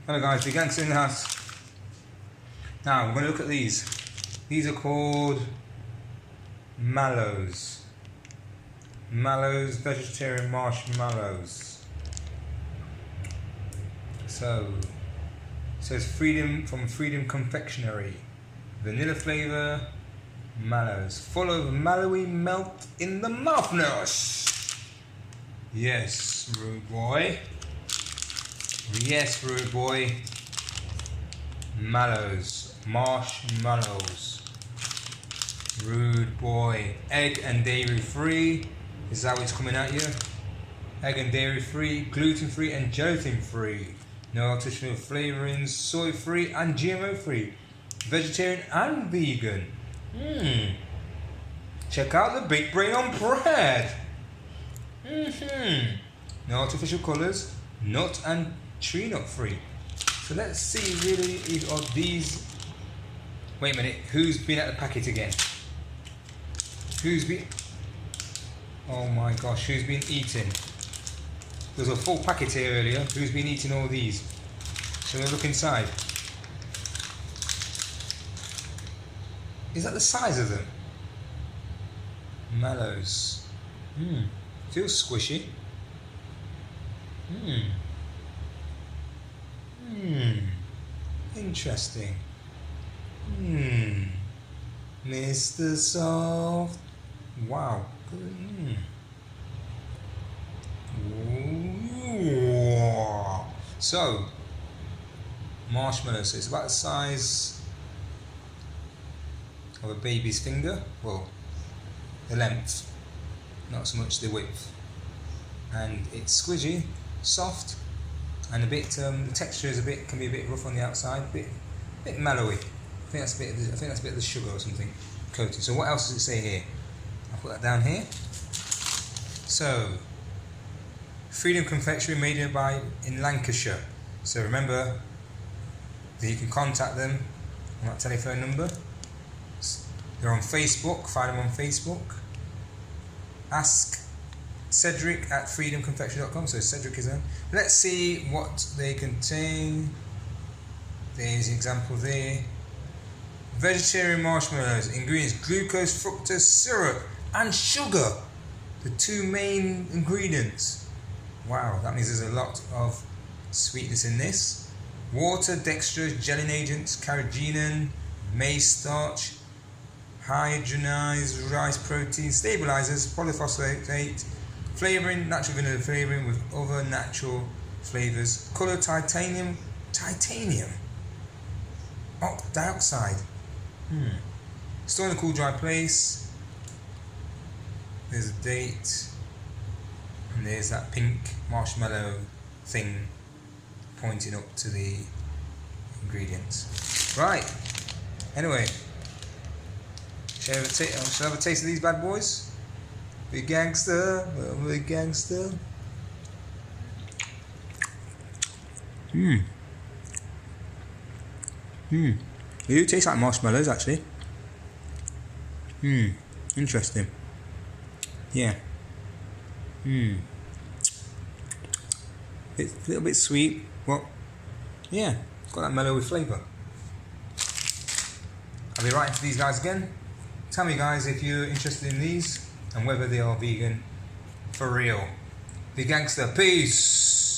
Hello guys, Vegangstah in the house. Now we're going to look at these. These are called Mallows. Mallows vegetarian marshmallows. So it says from Freedom Confectionery. Vanilla flavour, Mallows. Full of mallowy melt in the mouthness. Yes, rude boy. Yes, rude boy. Mallows. Marshmallows. Rude boy. Egg and dairy free. This is how it's coming at you. Egg and dairy free, gluten free and gelatin free. No artificial flavorings, soy free and GMO free. Vegetarian and vegan. Check out the big brain on bread. No artificial colours, nut and tree nut free. So let's see really of these. Wait a minute, who's been at the packet again? Who's been? Oh my gosh, who's been eating? There was a full packet here earlier. Who's been eating all these? Shall we look inside? Is that the size of them? Mallows. Feels squishy. Interesting. Mr. Soft. Wow. So, marshmallows. So it's about the size of a baby's finger. Well, the length, not so much the width. And it's squishy, soft, and a bit. The texture is can be a bit rough on the outside, bit mallowy. I think that's a bit of the sugar or something coated. So what else does it say here? I'll put that down here. So, Freedom Confectionery made in Lancashire. So remember that you can contact them on that telephone number. They're on Facebook. Find them on Facebook. Ask Cedric at freedomconfectionery.com. So Cedric is there. Let's see what they contain. There's an example there. Vegetarian marshmallows. Ingredients: glucose, fructose, syrup, and sugar. The two main ingredients. Wow, that means there's a lot of sweetness in this. Water, dextrose, gelling agents, carrageenan, maize starch, hydrogenized rice protein, stabilizers, polyphosphate, flavoring, natural vanilla flavoring with other natural flavors. Color titanium. Dioxide. Store in a cool, dry place. There's a date. And there's that pink marshmallow thing pointing up to the ingredients. Right. Anyway. Shall I have a taste of these bad boys? Vegangstah. Vegangstah. They do taste like marshmallows, actually. Interesting. Yeah. It's a little bit sweet. Well, yeah, it's got that mellow flavour. I'll be writing for these guys again. Tell me, guys, if you're interested in these and whether they are vegan for real. Vegangstah, peace.